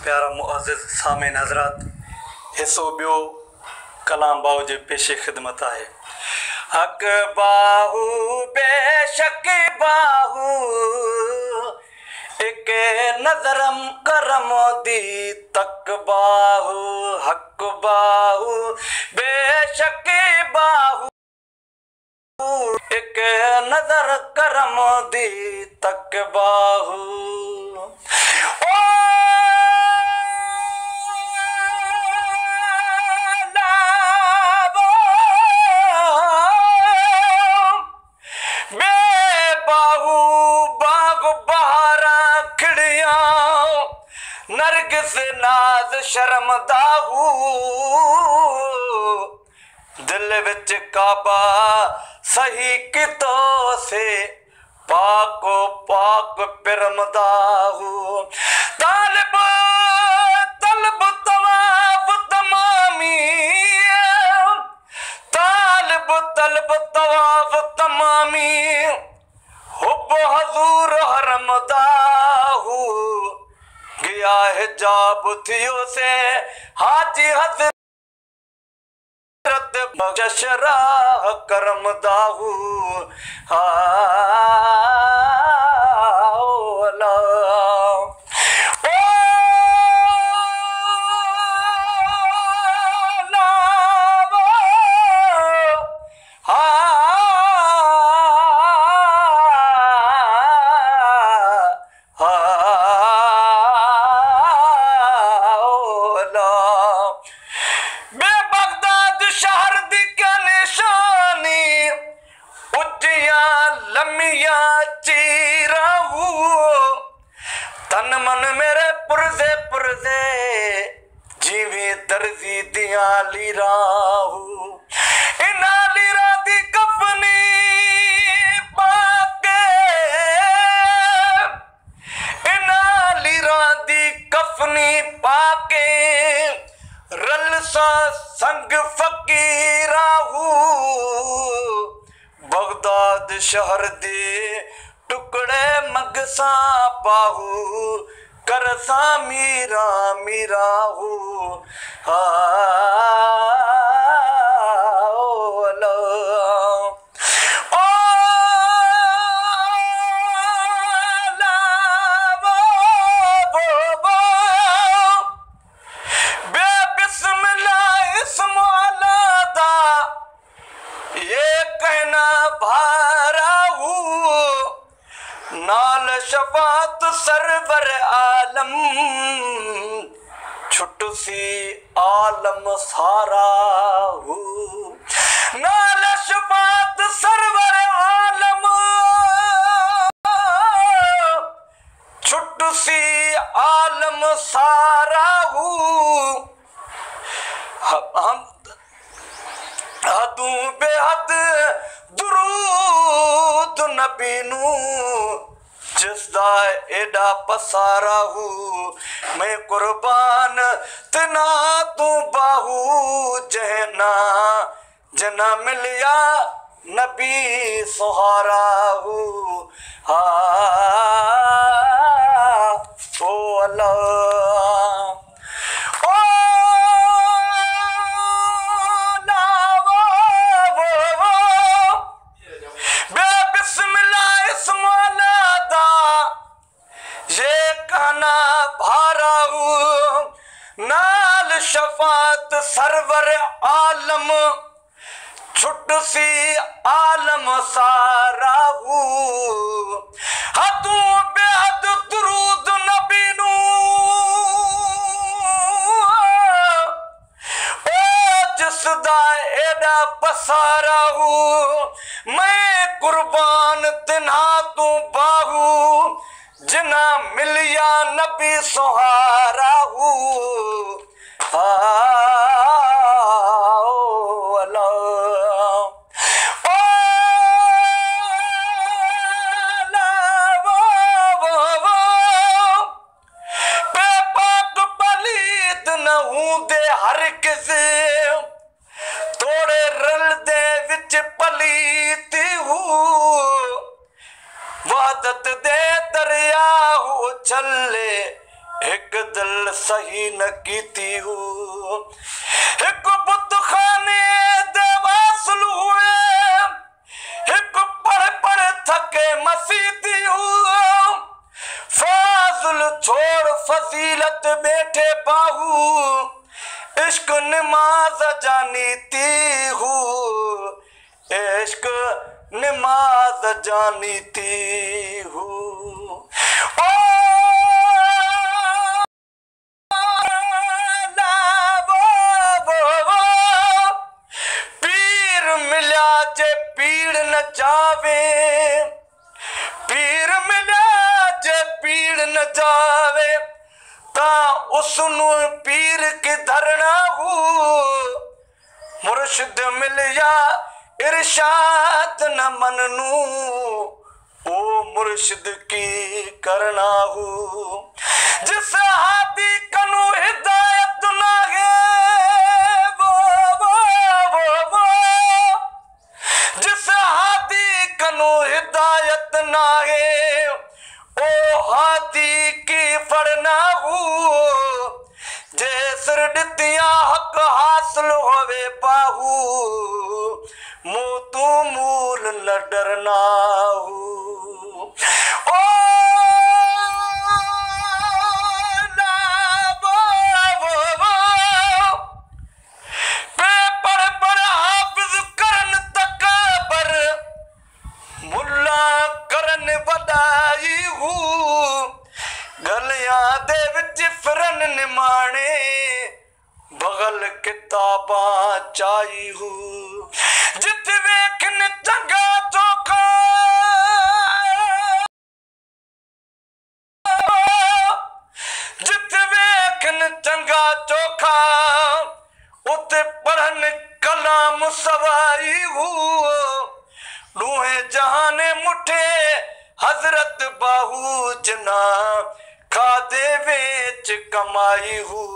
प्यारा मुअज़्ज़िज़ सामिन हज़रात, हिस्सो बियो कलाम बाहू जे पेशे खिदमत है। हक बाहू बेशक बाहू एक नजरम करम दी तक बाहू, हक बाहू बेशक बाहू एक नजर करम दी तक बाहू। नरगिस नाज शर्म दाहू दिल विच काबा सही कितो से पाको पाक पिरम दाहू। तालिब तलब तवाफ तमामी, तालिब तलब तवाफ तमामी हुब हजूर हरम दाहू। गया हिजाब थियो से हाजी हजरत जशराह करम दाहू। लमिया चीराहू तन मन मेरे पुरजे पुरजे जीवी दर्जी दिया लीराहू। इना लीरा दी कफनी पाके, इना लीरा दी कफनी पाके रल सा संग फकीराहू। बगदाद शहर दे टुकड़े मगसा बाहू करसा मीरा मीरा हू। नाल शफात सरवर आलम छुट सी आलम सारा हू। नाल शफात सरवर आलम छुट सी आलम सारा हू। हम हदू बेहद दुरूद नबी नू जिसदा एडा पसारा हू। मैं कुर्बान तना तू बाहू जहना जना मिलिया नबी सुहारा हू। ओ अल्लाह नाल शफात सरवर आलम छुट सी आलम सारा हू। हदू बेहद दुरूद नबी नू ओ जिसदा एडा पसारा हू। मैं कुर्बान तिन्हा तू बाहू जिना मिलिया नबी सुहारा हू। बेपाक पलीत न हूंदे हर किसे तोड़े रल दे विच पलीत हू। वहदत दे दरिया हू चले एक दिल सही न कीती हूँ एक बुत खाने देवासल हुए एक पढ़ पढ़ थके मसीती हूँ फाजुल छोड़ फजीलत बैठे बाहू इश्क नमाज जानीती हूँ इश्क नमाज जानीती हूँ पीर मिला जे पीड़ न जावे पीर मिला जे पीड़ न जावे ता उसनु पीर की धरना हूँ मुर्शिद मिलिया इरशाद न मननू ओ मुर्शिद की करना हूँ जिस हादी कनु हिदायत ना है वो जिस हादी कनु हिदायत ना है ओ हादी की फड़ना हूँ जे सिर दितिया हक हासिल होवे बाहू मुँह तू मूल न डरना हूँ ओ पेपर पर हाफिज करन तकाबर मुल्ला करन वडाई हूँ गलियां दे विच फिरन निमाणे बगल किताबा चाही हूँ जित वेखन चंगा चोखा जित वेखन चंगा चोखा उते पढ़न कलाम सवाई हूँ डूहे जहाने मुठे हजरत बाहू जना खादे वेच कमाई हूँ